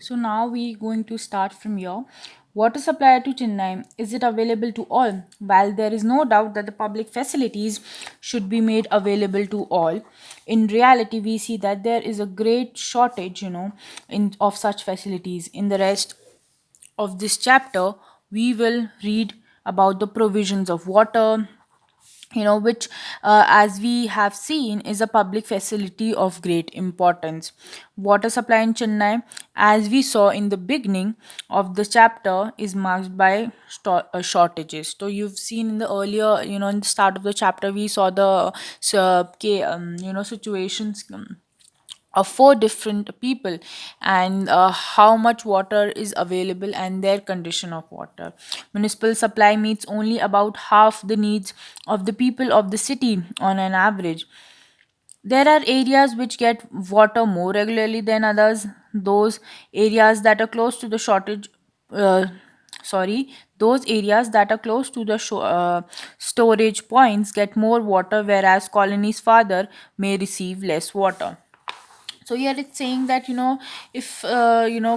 So now we going to start from here. Water supply to Chennai, is it available to all? While there is no doubt that the public facilities should be made available to all, in reality we see that there is a great shortage, in of such facilities. In the rest of this chapter, we will read about the provisions of water, which, as we have seen, is a public facility of great importance. Water supply in Chennai, as we saw in the beginning of the chapter, is marked by shortages. So you've seen in the earlier, in the start of the chapter, we saw the situations. Of four different people, and how much water is available and their condition of water. Municipal supply meets only about half the needs of the people of the city on an average. There are areas which get water more regularly than others. Those areas that are close to the shortage, uh, sorry, those areas that are close to the storage points get more water, whereas colonies farther may receive less water. So here it's saying that, if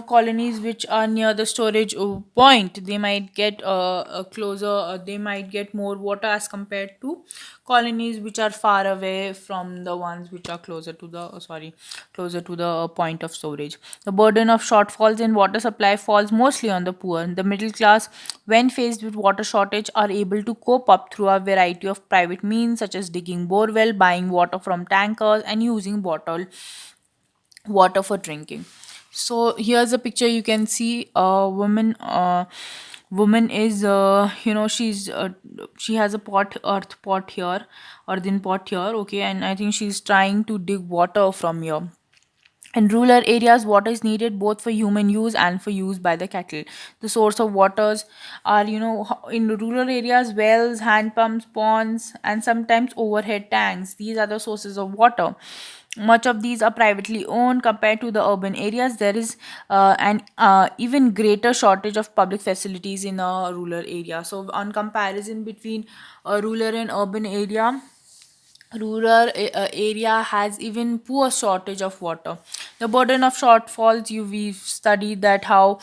colonies which are near the storage point, they might get a closer, they might get more water as compared to colonies which are far away from the ones which are closer to the closer to the point of storage. The burden of shortfalls in water supply falls mostly on the poor. The middle class, when faced with water shortage, are able to cope up through a variety of private means such as digging borewell, buying water from tankers, and using bottled water for drinking. So here's a picture. You can see a woman is, she has a earth pot here, earthen pot here, okay, and I think she's trying to dig water from here. In rural areas, water is needed both for human use and for use by the cattle. The source of waters are, in rural areas, wells, hand pumps, ponds, and sometimes overhead tanks. These are the sources of water. Much of these are privately owned compared to the urban areas. There is an even greater shortage of public facilities in a rural area. So, on comparison between a rural and urban area, area has even poor shortage of water. The burden of shortfalls, we've studied that how,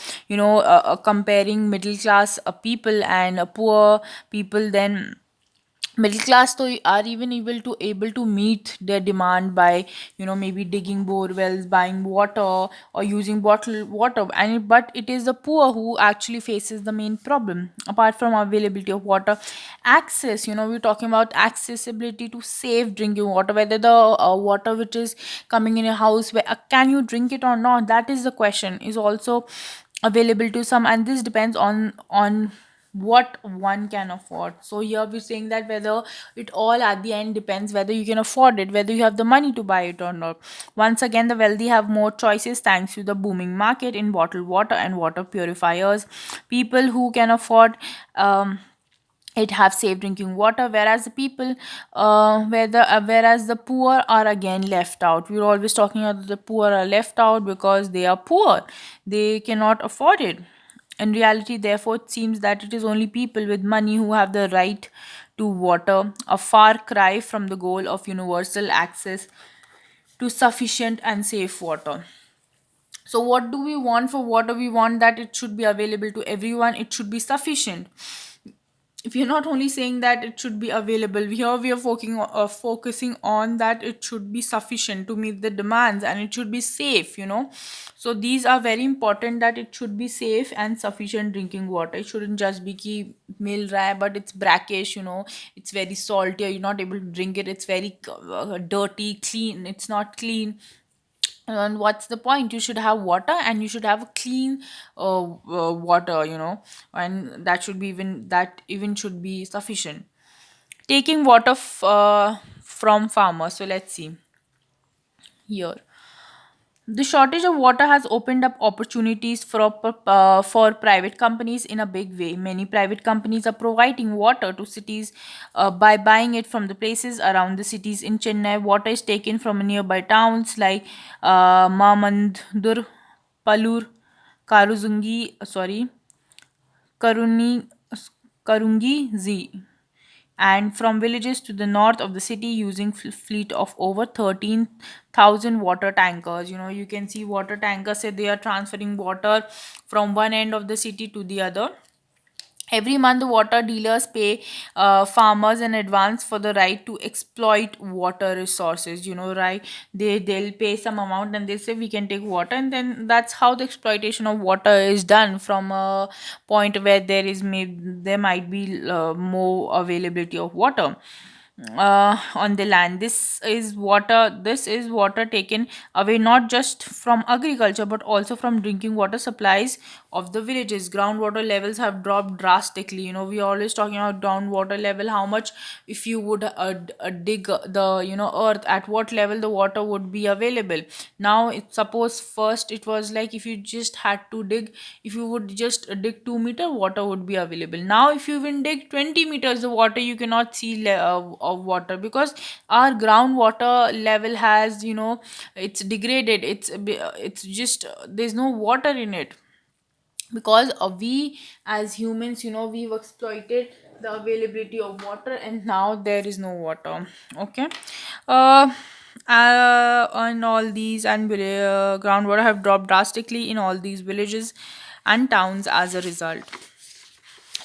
comparing middle class people and poor people, then middle class though are even able to meet their demand by, maybe digging bore wells, buying water, or using bottled water. But it is the poor who actually faces the main problem. Apart from availability of water, access, we're talking about accessibility to safe drinking water, whether the water which is coming in a house, where can you drink it or not, that is the question, is also available to some, and this depends on what one can afford. So here we're saying that whether it all at the end depends whether you can afford it, whether you have the money to buy it or not. Once again, the wealthy have more choices thanks to the booming market in bottled water and water purifiers. People who can afford it have safe drinking water, whereas the people whereas the poor are again left out. We're always talking about the poor are left out because they are poor, they cannot afford it. In reality, therefore, it seems that it is only people with money who have the right to water, a far cry from the goal of universal access to sufficient and safe water. So what do we want for water? We want that it should be available to everyone, it should be sufficient. If you're not only saying that it should be available, here we are focusing on that it should be sufficient to meet the demands, and it should be safe. So these are very important, that it should be safe and sufficient drinking water. It shouldn't just be ki mil raha hai but it's brackish, it's very salty, or you're not able to drink it, it's very dirty, clean, it's not clean. And what's the point? You should have water, and you should have a clean water, and that even should be sufficient. Taking water from farmers. So let's see here. The shortage of water has opened up opportunities for private companies in a big way. Many private companies are providing water to cities by buying it from the places around the cities. In Chennai, water is taken from nearby towns like Mamandur, Palur, Karungi, Z. and from villages to the north of the city using fleet of over 13,000 water tankers. You can see water tankers say they are transferring water from one end of the city to the other. Every month, water dealers pay farmers in advance for the right to exploit water resources. Right? They'll pay some amount and they say we can take water, and then that's how the exploitation of water is done from a point where there might be more availability of water on the land. This is water taken away not just from agriculture but also from drinking water supplies of the villages. Groundwater levels have dropped drastically. We are always talking about groundwater level, how much, if you would dig the earth, at what level the water would be available. Now, suppose first it was like, if you just had to dig, if you would just dig 2 meter, water would be available. Now if you even dig 20 meters the water, you cannot see of water, because our groundwater level has, it's degraded. It's just there's no water in it, because we as humans, we've exploited the availability of water, and now there is no water. Okay. uh and all these, and groundwater have dropped drastically in all these villages and towns as a result.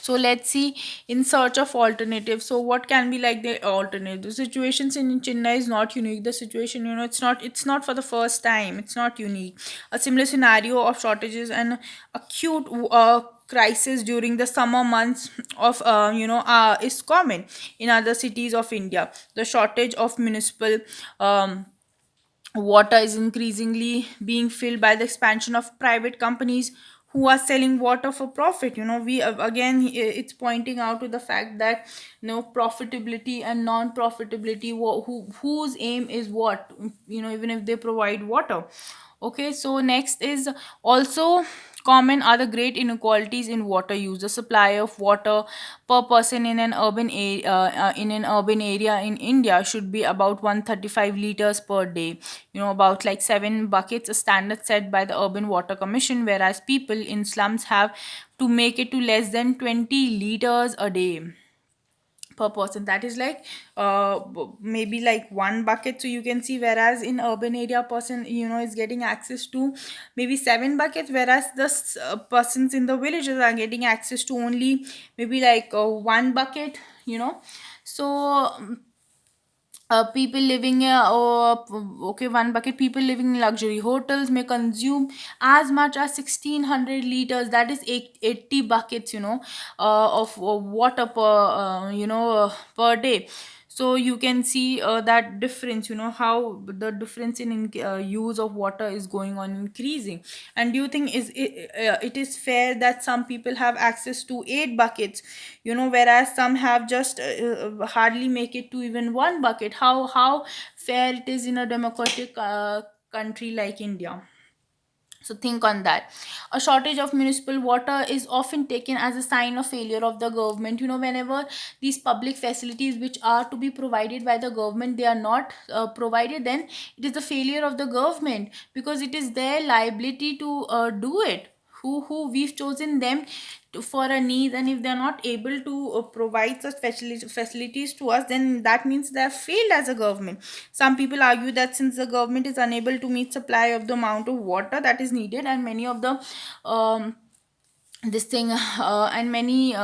So let's see, in search of alternatives. So what can be like the alternative situations in Chennai is not unique. The situation, it's not for the first time. It's not unique. A similar scenario of shortages and acute crisis during the summer months of is common in other cities of India. The shortage of municipal water is increasingly being filled by the expansion of private companies who are selling water for profit. We again, it's pointing out to the fact that profitability and non profitability, whose aim is what, even if they provide water. Okay, so next is also common are the great inequalities in water use. The supply of water per person in an urban area in India should be about 135 liters per day. About like 7 buckets, a standard set by the Urban Water Commission, whereas people in slums have to make it to less than 20 liters a day per person. That is like maybe like 1 bucket. So you can see, whereas in urban area person, is getting access to maybe 7 buckets, whereas the persons in the villages are getting access to only maybe like 1 bucket. So people living okay, 1 bucket. People living in luxury hotels may consume as much as 1600 liters, that is 80 buckets, of water per day. So you can see that difference, how the difference in use of water is going on increasing. And do you think it is fair that some people have access to 8 buckets, whereas some have just hardly make it to even 1 bucket? How fair it is in a democratic country like India? So think on that. A shortage of municipal water is often taken as a sign of failure of the government. Whenever these public facilities which are to be provided by the government, they are not provided, then it is the failure of the government, because it is their liability to do it. Who we've chosen them for a need, and if they're not able to provide such facilities to us, then that means they have failed as a government. Some people argue that since the government is unable to meet supply of the amount of water that is needed, and many of the this thing and many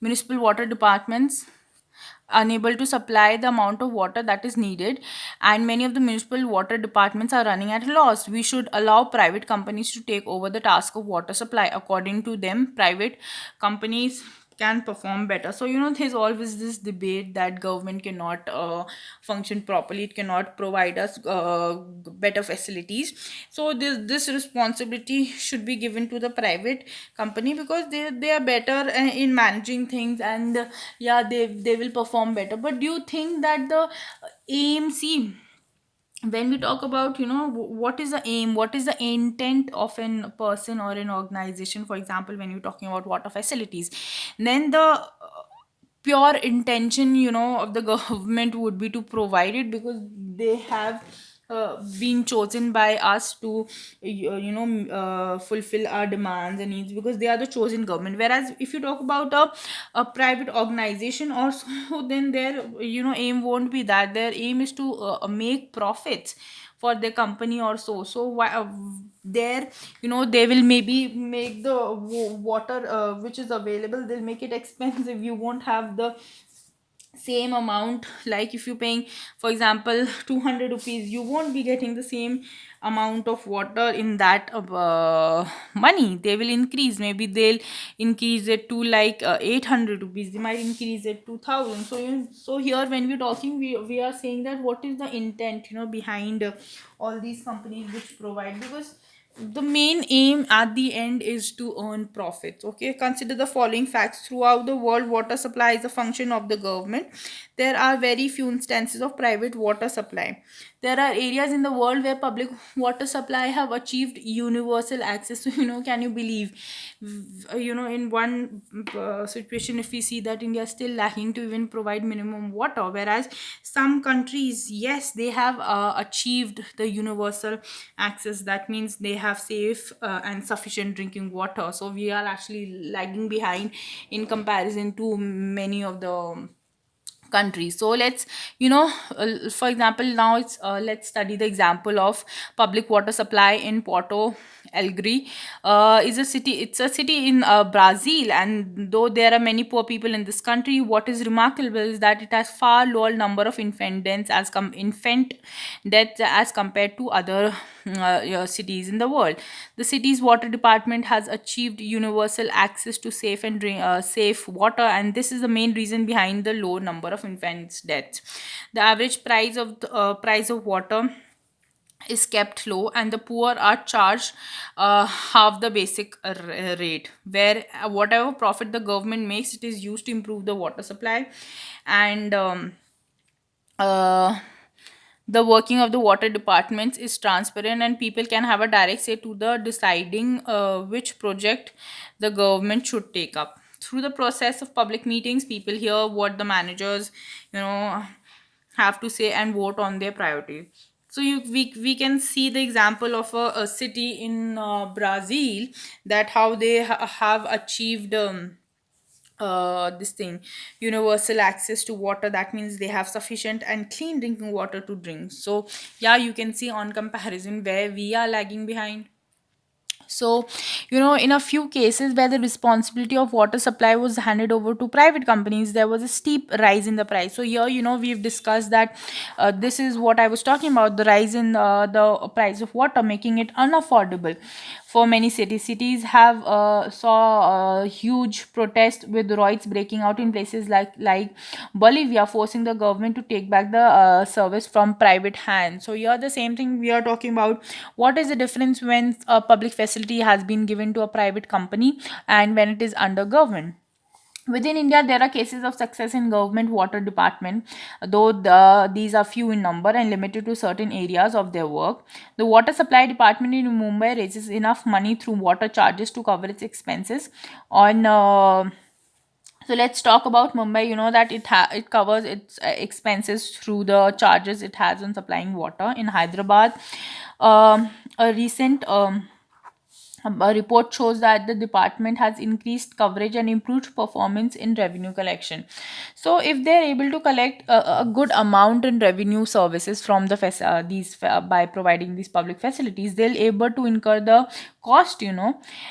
municipal water departments unable to supply the amount of water that is needed, and many of the municipal water departments are running at a loss. We should allow private companies to take over the task of water supply. According to them, private companies can perform better. So there's always this debate that government cannot function properly, it cannot provide us better facilities. So this responsibility should be given to the private company, because they are better in managing things, and yeah, they will perform better. But do you think that the aim, see, when we talk about, what is the aim, what is the intent of an person or an organization? For example, when you're talking about water facilities, then the pure intention, of the government would be to provide it, because they have being chosen by us to fulfill our demands and needs, because they are the chosen government. Whereas if you talk about a private organization or so, then their aim won't be that. Their aim is to make profits for their company or so. So why there, they will maybe make the water which is available, they'll make it expensive. You won't have the same amount. Like if you're paying, for example, 200 rupees, you won't be getting the same amount of water in that money. They will increase, maybe they'll increase it to like 800 rupees, they might increase it to 1000. So so here when we're talking, we are saying that what is the intent behind all these companies which provide, because the main aim at the end is to earn profits. Okay, consider the following facts. Throughout the world, water supply is a function of the government. There are very few instances of private water supply. There are areas in the world where public water supply have achieved universal access. So can you believe, in one situation, if we see that India is still lacking to even provide minimum water, whereas some countries, yes, they have achieved the universal access. That means they have safe and sufficient drinking water. So we are actually lagging behind in comparison to many of the countries. So let's, for example, now it's let's study the example of public water supply in Porto Alegre. Is a city It's a city in Brazil, and though there are many poor people in this country, what is remarkable is that it has far lower number of infant deaths as compared to other cities in the world. The city's water department has achieved universal access to safe water, and this is the main reason behind the low number of infants deaths. The average price of water is kept low, and the poor are charged half the basic rate, where whatever profit the government makes, it is used to improve the water supply. And uh, the working of the water departments is transparent, and people can have a direct say to the deciding which project the government should take up. Through the process of public meetings, people hear what the managers you know have to say and vote on their priorities. So we can see the example of a city in Brazil, that how they have achieved this thing, universal access to water. That means they have sufficient and clean drinking water to drink. So yeah, you can see on comparison where we are lagging behind. So, in a few cases where the responsibility of water supply was handed over to private companies, there was a steep rise in the price. So, here, we've discussed that this is what I was talking about, the rise in the price of water, making it unaffordable for many cities. Cities have saw a huge protest with riots breaking out in places like Bolivia, forcing the government to take back the service from private hands. So here the same thing we are talking about. What is the difference when a public facility has been given to a private company and when it is under government? Within India, there are cases of success in government water department, though these are few in number and limited to certain areas of their work. The water supply department in Mumbai raises enough money through water charges to cover its expenses. On So let's talk about Mumbai. You know that it covers its expenses through the charges it has on supplying water. In Hyderabad, a recent a report shows that the department has increased coverage and improved performance in revenue collection. So, if they're able to collect a good amount in revenue services from by providing these public facilities, they'll able to incur the cost,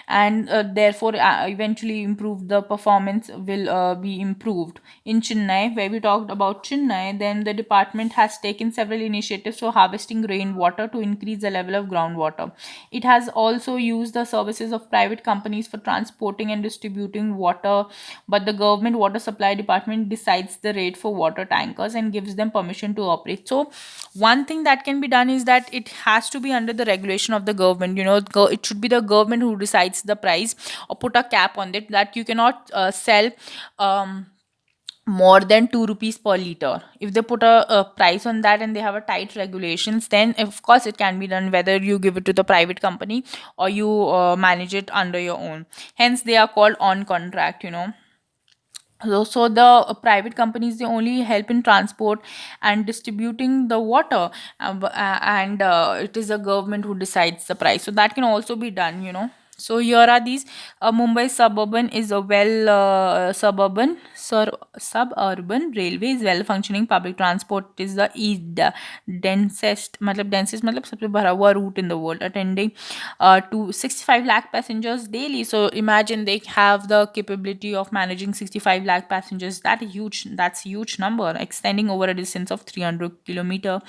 and therefore eventually improve the performance will be improved. In Chennai, where we talked about Chennai, then the department has taken several initiatives for harvesting rainwater to increase the level of groundwater. It has also used the services of private companies for transporting and distributing water, but the government water supply department decides the rate for water tankers and gives them permission to operate. So, one thing that can be done is that it has to be under the regulation of the government. It should be the government who decides the price or put a cap on it, that you cannot sell more than 2 rupees per liter. If they put a price on that and they have a tight regulations, then of course it can be done, whether you give it to the private company or you manage it under your own. Hence they are called on contract. So the private companies, they only help in transport and distributing the water, and it is the government who decides the price. So that can also be done. So here are these. Mumbai suburban is a suburban railway is well functioning public transport. Is the densest, densest matlab सबसे भरा हुआ route in the world, attending to 65 lakh passengers daily. So imagine they have the capability of managing 65 lakh passengers. That's a huge number, extending over a distance of 300 kilometer.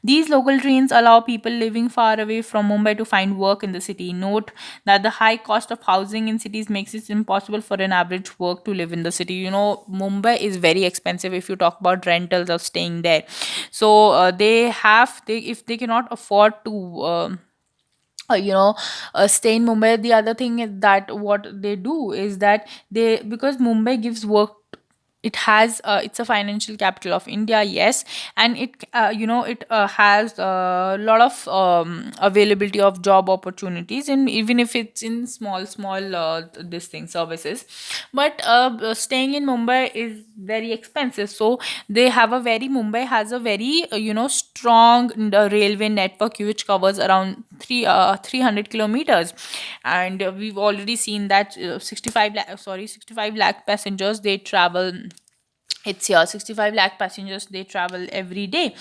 These local trains allow people living far away from Mumbai to find work in the city. Note that the high cost of housing in cities makes it impossible for an average work to live in the city. Mumbai is very expensive if you talk about rentals of staying there. So they if they cannot afford to stay in Mumbai. The other thing is that what they do is that because Mumbai gives work. It's a financial capital of India, yes, and it has a lot of availability of job opportunities, and even if it's in small this thing services. But staying in Mumbai is very expensive, so Mumbai has a very strong railway network which covers around 300 kilometers. And we've already seen that 65 lakh passengers they travel. It's here 65 lakh passengers they travel every day,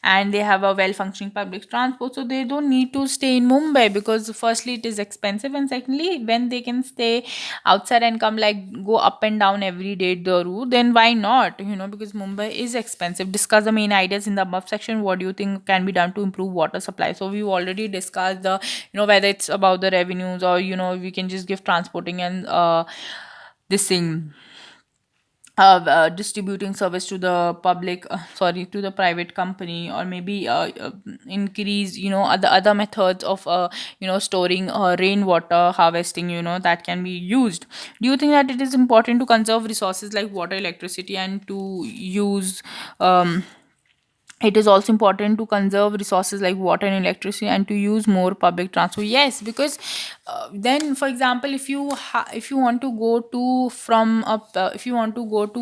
and they have a well functioning public transport, so they don't need to stay in Mumbai, because firstly it is expensive, and secondly when they can stay outside and come, like, go up and down every day the route, then why not, because Mumbai is expensive. Discuss the main ideas in the above section. What do you think can be done to improve water supply? So we've already discussed the, whether it's about the revenues, or we can just give transporting and this thing distributing service to the public, to the private company, or maybe increase other methods of storing rainwater harvesting, that can be used. Do you think that it is important to conserve resources like water, electricity, and to use um, it is also important to conserve resources like water and electricity, and to use more public transport? Yes, because then, for example, if you want to go to from up if you want to go to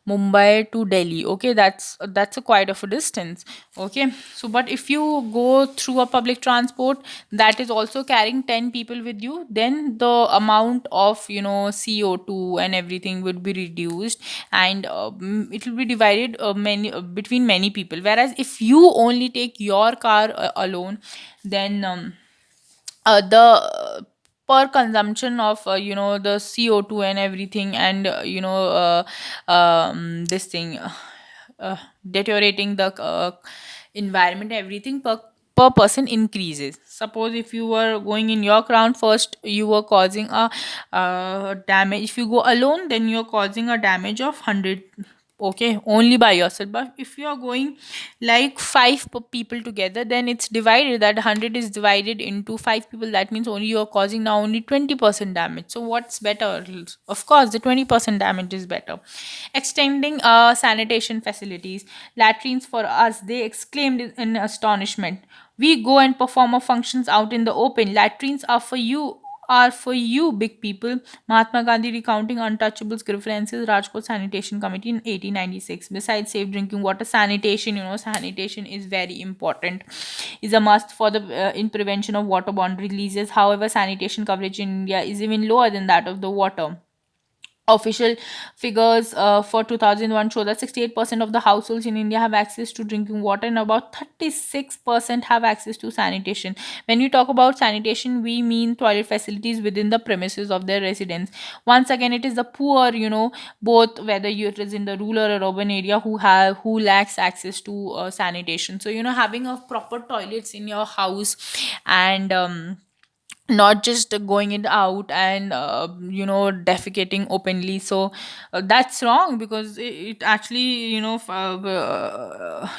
Mumbai to Delhi, okay, that's a quite of a distance. Okay, so but if you go through a public transport that is also carrying 10 people with you, then the amount of CO2 and everything would be reduced, and it will be divided between many people. Whereas if you only take your car alone, then the per consumption of the CO2 and everything, and this thing deteriorating the environment, everything per person increases. Suppose if you were going in your crown first, you were causing a damage. If you go alone, then you're causing a damage of 100, okay, only by yourself. But if you are going like five people together, then it's divided, that 100 is divided into five people. That means only you're causing now only 20% damage. So what's better? Of course the 20% damage is better. Extending sanitation facilities, latrines for us, they exclaimed in astonishment. We go and perform our functions out in the open. Latrines are for you, big people. Mahatma Gandhi recounting untouchables grievances, Rajkot Sanitation Committee in 1896. Besides safe drinking water, sanitation is very important, is a must for the in prevention of waterborne diseases. However, sanitation coverage in India is even lower than that of the water. Official figures for 2001 show that 68% of the households in India have access to drinking water, and about 36% have access to sanitation. When we talk about sanitation, we mean toilet facilities within the premises of their residence. Once again, it is the poor, both whether it is in the rural or urban area, who lacks access to sanitation. So having a proper toilets in your house, and not just going it out and defecating openly. So that's wrong, because it actually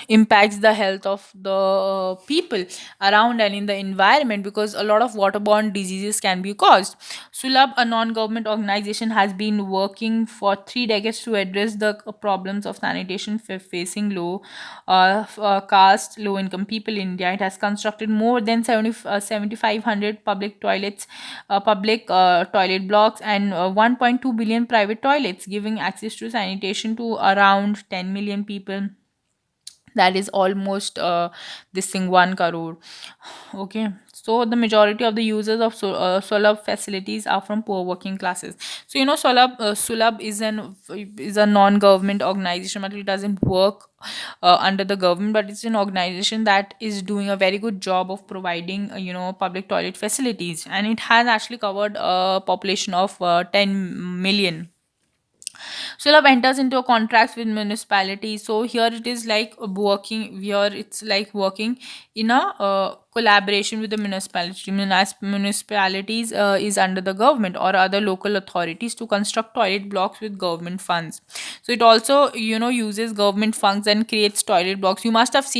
impacts the health of the people around and in the environment, because a lot of waterborne diseases can be caused. Sulab, a non-government organization, has been working for 3 decades to address the problems of sanitation facing caste, low income people in India. It has constructed more than 7,500 public public toilet blocks, and 1.2 billion private toilets, giving access to sanitation to around 10 million people. That is almost this thing 1 crore. Okay, so the majority of the users of Sulabh facilities are from poor working classes. So Sulabh is a non-government organization, but it doesn't work under the government, but it's an organization that is doing a very good job of providing public toilet facilities, and it has actually covered a population of 10 million. Sulabh enters into a contracts with municipality. So here it is like working. Here it's like working in a collaboration with the municipality. Municipalities is under the government or other local authorities to construct toilet blocks with government funds. So it also uses government funds and creates toilet blocks. You must have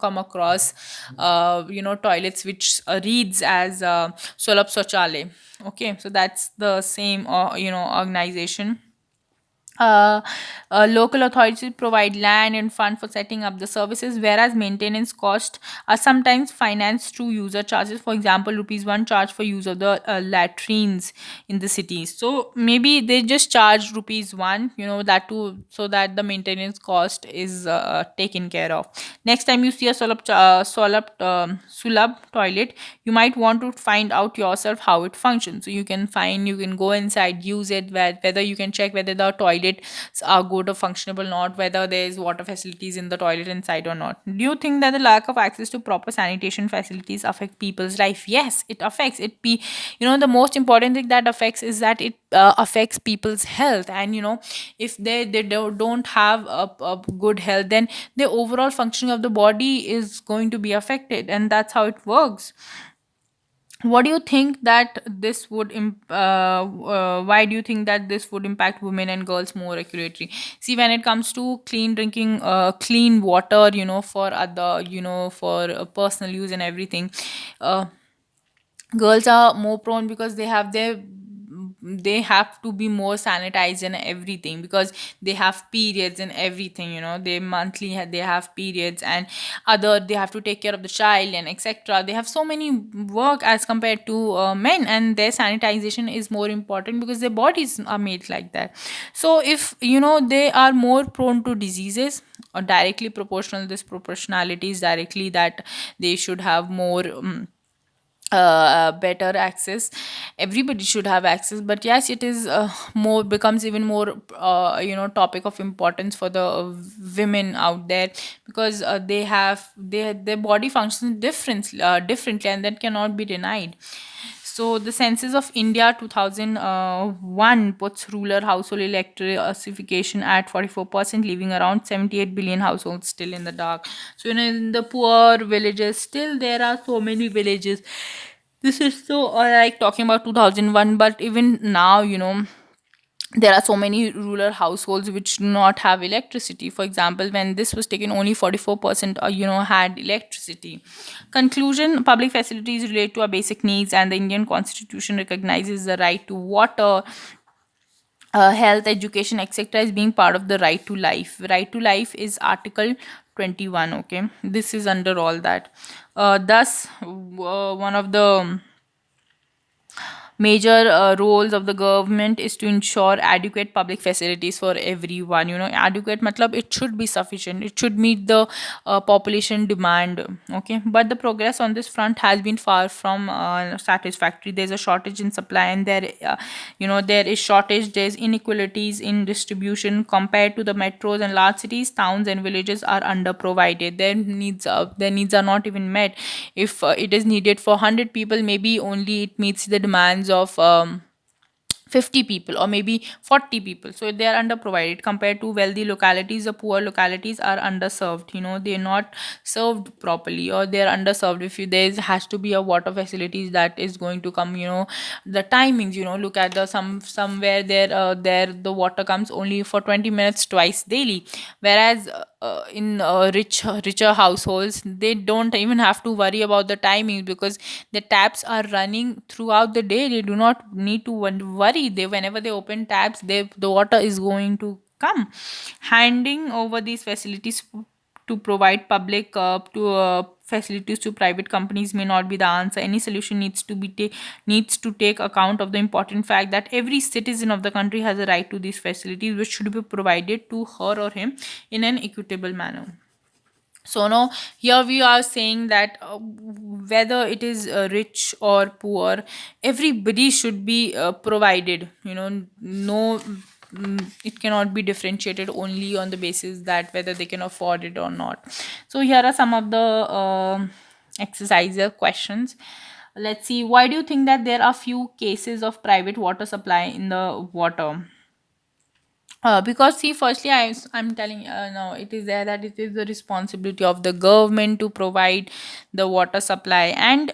come across toilets which reads as Sulabh Sochale. Okay, so that's the same organization. uh, Local authorities provide land and fund for setting up the services, whereas maintenance costs are sometimes financed through user charges. For example, rupees 1 charge for use of the latrines in the cities. So maybe they just charge rupees 1, that too, so that the maintenance cost is taken care of. Next time you see a Sulabh toilet, you might want to find out yourself how it functions. So you can go inside, use it, whether you can check whether the toilets are good or functionable, not whether there is water facilities in the toilet inside or not. Do you think that the lack of access to proper sanitation facilities affect people's life? Yes, it affects it. The most important thing that affects is that it affects people's health. And if don't have a good health, then the overall functioning of the body is going to be affected, and that's how it works. What do you think that why do you think that this would impact women and girls more accurately? See, when it comes to clean drinking, clean water, for other, for personal use and everything, uh, girls are more prone because they have to be more sanitized and everything, because they have periods and everything. They monthly they have periods, and other they have to take care of the child and etc. They have so many work as compared to men, and their sanitization is more important because their bodies are made like that. So if they are more prone to diseases, or directly proportional, this proportionality is directly that they should have more better access. Everybody should have access, but yes, it is more becomes even more topic of importance for the women out there, because their body functions differently, and that cannot be denied. So the census of India 2001 puts rural household electrification at 44%, leaving around 78 billion households still in the dark. So in the poor villages, still there are so many villages. This is so like talking about 2001, but even now, there are so many rural households which do not have electricity. For example, when this was taken, only 44% had electricity. Conclusion: public facilities relate to our basic needs, and the Indian constitution recognizes the right to water, health, education, etc. as being part of the right to life. Right to life is article 21. Okay, this is under all that. Thus one of the major roles of the government is to ensure adequate public facilities for everyone. Adequate matlab it should be sufficient, it should meet the population demand. Okay, but the progress on this front has been far from satisfactory. There's a shortage in supply, and there is shortage, there's inequalities in distribution. Compared to the metros and large cities, towns and villages are underprovided. Their needs are not even met. If it is needed for 100 people, maybe only it meets the demands of 50 people or maybe 40 people. So they are underprovided. Compared to wealthy localities, the poor localities are underserved. They're not served properly, or they're underserved. If there has to be a water facilities that is going to come, the timings, look at the somewhere there the water comes only for 20 minutes twice daily, whereas in richer households, they don't even have to worry about the timing, because the taps are running throughout the day. They do not need to worry. They Whenever they open taps, the water is going to come. Handing over these facilities to provide public to facilities to private companies may not be the answer. Any solution needs to take account of the important fact that every citizen of the country has a right to these facilities, which should be provided to her or him in an equitable manner. So now here we are saying that whether it is rich or poor, everybody should be provided, no, it cannot be differentiated only on the basis that whether they can afford it or not. So here are some of the exercise questions. Let's see, why do you think that there are few cases of private water supply in the water? Because see, firstly, I'm telling no, it is there that it is the responsibility of the government to provide the water supply, and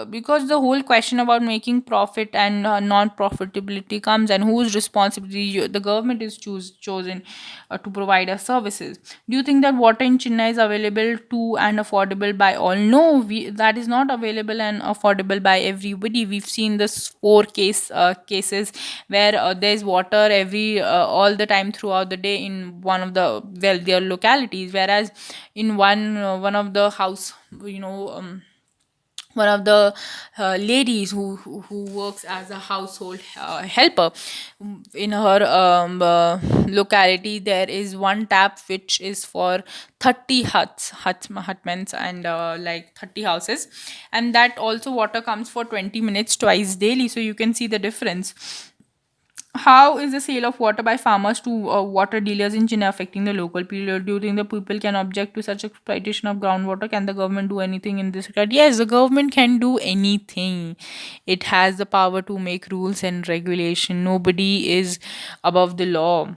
because the whole question about making profit and non-profitability comes, and whose responsibility the government is chosen to provide us services. Do you think that water in Chennai is available to and affordable by all? No, that is not available and affordable by everybody. We've seen this cases where there's water every all the time throughout the day in one of the wealthier localities, whereas in one of the house, you know um, one of the ladies who works as a household helper, in her locality, there is one tap which is for 30 hutments, and like 30 houses, and that also water comes for 20 minutes twice daily, so you can see the difference. How is the sale of water by farmers to water dealers in China affecting the local people? Do you think the people can object to such exploitation of groundwater? Can the government do anything in this regard? Yes, the government can do anything. It has the power to make rules and regulation. Nobody is above the law.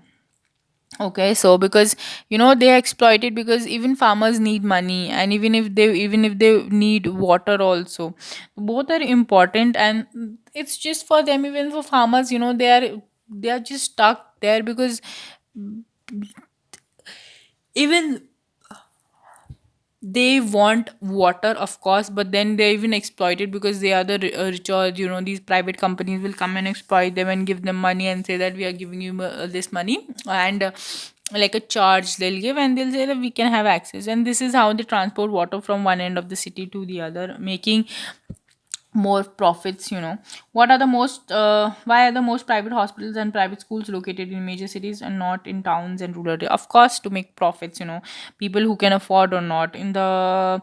Okay, so because they exploit it, because even farmers need money, and even if they need water also, both are important, and it's just for them. Even for farmers, they are just stuck there, because even they want water, of course, but then they even exploit it, because they are the richer. These private companies will come and exploit them and give them money and say that we are giving you this money, and like a charge they'll give, and they'll say that we can have access, and this is how they transport water from one end of the city to the other, making more profits. What are the most why are the most private hospitals and private schools located in major cities and not in towns and rural area? Of course, to make profits. People who can afford or not, in the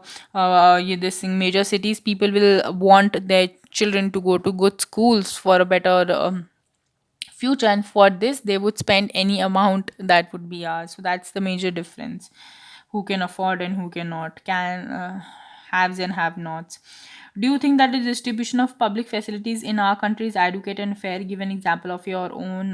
this thing, major cities, people will want their children to go to good schools for a better future, and for this they would spend any amount that would be ours. So that's the major difference, who can afford and who cannot, can haves and have nots. Do you think that the distribution of public facilities in our country is adequate and fair? Give an example of your own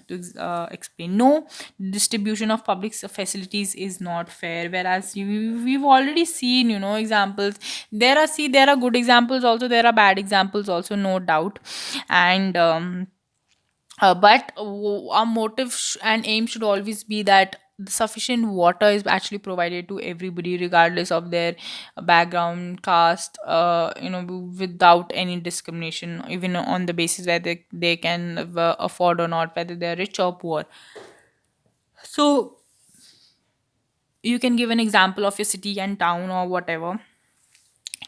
to explain. No, distribution of public facilities is not fair, whereas we've already seen examples. There are good examples also, there are bad examples also, no doubt. And but our motive and aim should always be that sufficient water is actually provided to everybody, regardless of their background, caste, without any discrimination, even on the basis whether they can afford or not, whether they're rich or poor. So you can give an example of your city and town or whatever.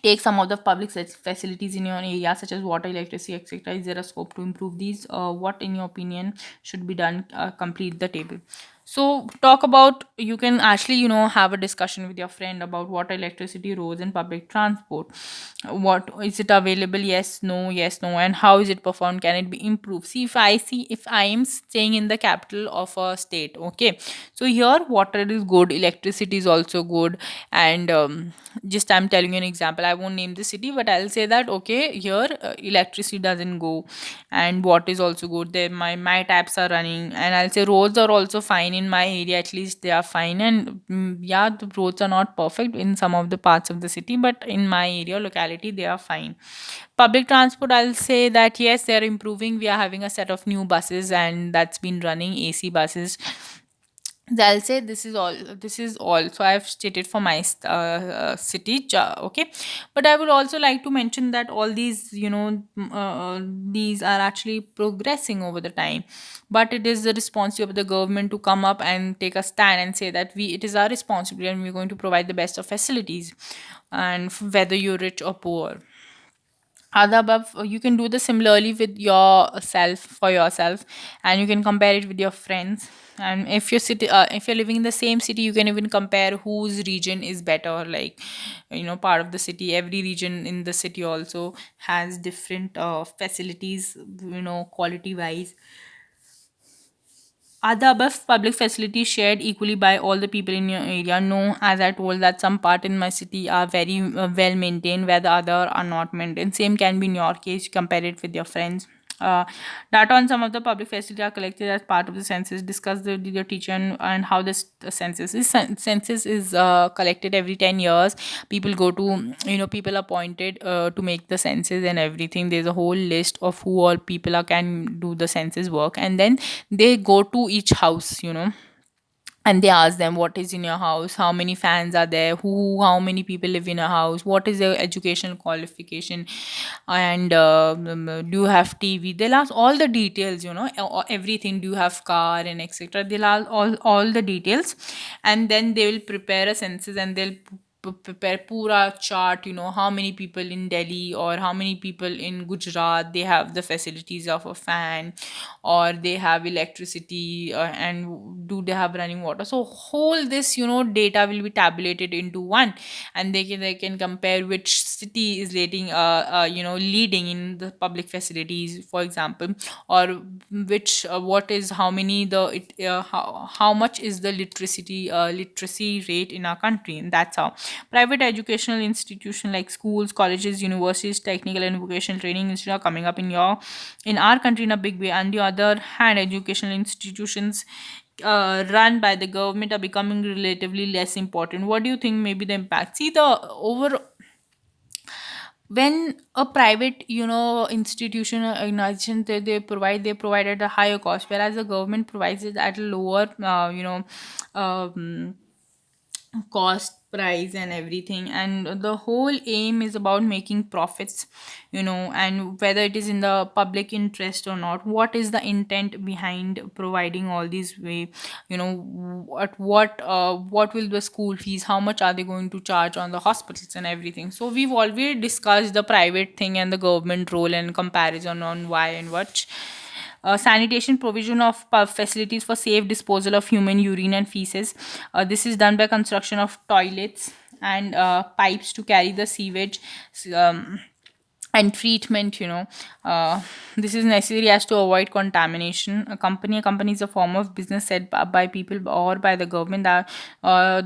Take some of the public facilities in your area, such as water, electricity, etc. Is there a scope to improve these? What in your opinion should be done? Complete the table. So talk about, you can actually have a discussion with your friend about water, electricity, roads and public transport. What is it available? Yes, no, yes, no. And how is it performed? Can it be improved? See, if I am staying in the capital of a state, okay, so here water is good, electricity is also good, and just I'm telling you an example. I won't name the city, but I'll say that okay, here electricity doesn't go, and water is also good there. My taps are running, and I'll say roads are also fine in my area. At least they are fine, and yeah, the roads are not perfect in some of the parts of the city, but in my area locality they are fine. Public transport, I'll say that yes, they're improving. We are having a set of new buses, and that's been running AC buses. I'll say this is all. This is all. So I've stated for my city, okay. But I would also like to mention that all these, these are actually progressing over the time. But it is the responsibility of the government to come up and take a stand and say that it is our responsibility and we're going to provide the best of facilities, and whether you're rich or poor. Other above, you can do the similarly with yourself for yourself, and you can compare it with your friends. And if you're living in the same city, you can even compare whose region is better. Like, part of the city, every region in the city also has different facilities, quality wise. Are the above public facilities shared equally by all the people in your area? No, as I told that some part in my city are very well maintained, where the other are not maintained. Same can be in your case. Compare it with your friends. Uh, Data on some of the public facilities are collected as part of the census. Discuss with your teacher and how this the census is collected every 10 years. People go to people appointed to make the census and everything. There's a whole list of who all people are can do the census work, and then they go to each house, and they ask them what is in your house, how many fans are there, how many people live in a house, what is their educational qualification, and do you have TV. They'll ask all the details, everything. Do you have car and etc. They'll ask all the details, and then they will prepare a census, and they'll prepare pura chart, how many people in Delhi or how many people in Gujarat they have the facilities of a fan, or they have electricity, and do they have running water. So whole this data will be tabulated into one, and they can compare which city is leading in the public facilities, for example, or which what is how many how much is the literacy rate in our country. And that's how private educational institution like schools, colleges, universities, technical and vocational training institute are coming up in our country in a big way. On the other hand, educational institutions run by the government are becoming relatively less important. What do you think may be the impact? See, the over when a private institution or organization, they provide at a higher cost, whereas the government provides it at a lower um, cost price and everything. And the whole aim is about making profits, and whether it is in the public interest or not. What is the intent behind providing all these way, what will the school fees, how much are they going to charge on the hospitals and everything. So we've already discussed the private thing and the government role and comparison on why and what. Sanitation provision of facilities for safe disposal of human urine and feces. This is done by construction of toilets and pipes to carry the sewage, um, and treatment. This is necessary as to avoid contamination. A company is a form of business set up by people or by the government. That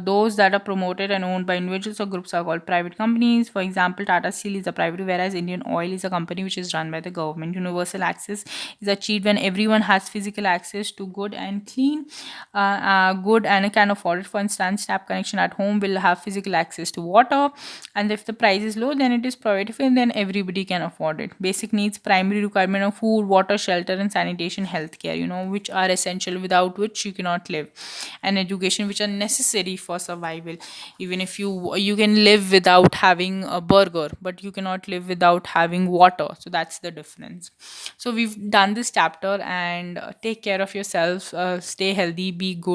those that are promoted and owned by individuals or groups are called private companies. For example, Tata Steel is a private, whereas Indian Oil is a company which is run by the government. Universal access is achieved when everyone has physical access to good and can afford it. For instance, tap connection at home will have physical access to water, and if the price is low, then it is provided for, and then everybody can afford it. Basic needs, primary requirement of food, water, shelter, and sanitation, healthcare, which are essential, without which you cannot live, and education, which are necessary for survival. Even if you can live without having a burger, but you cannot live without having water. So that's the difference. So we've done this chapter, and take care of yourself, stay healthy, be good.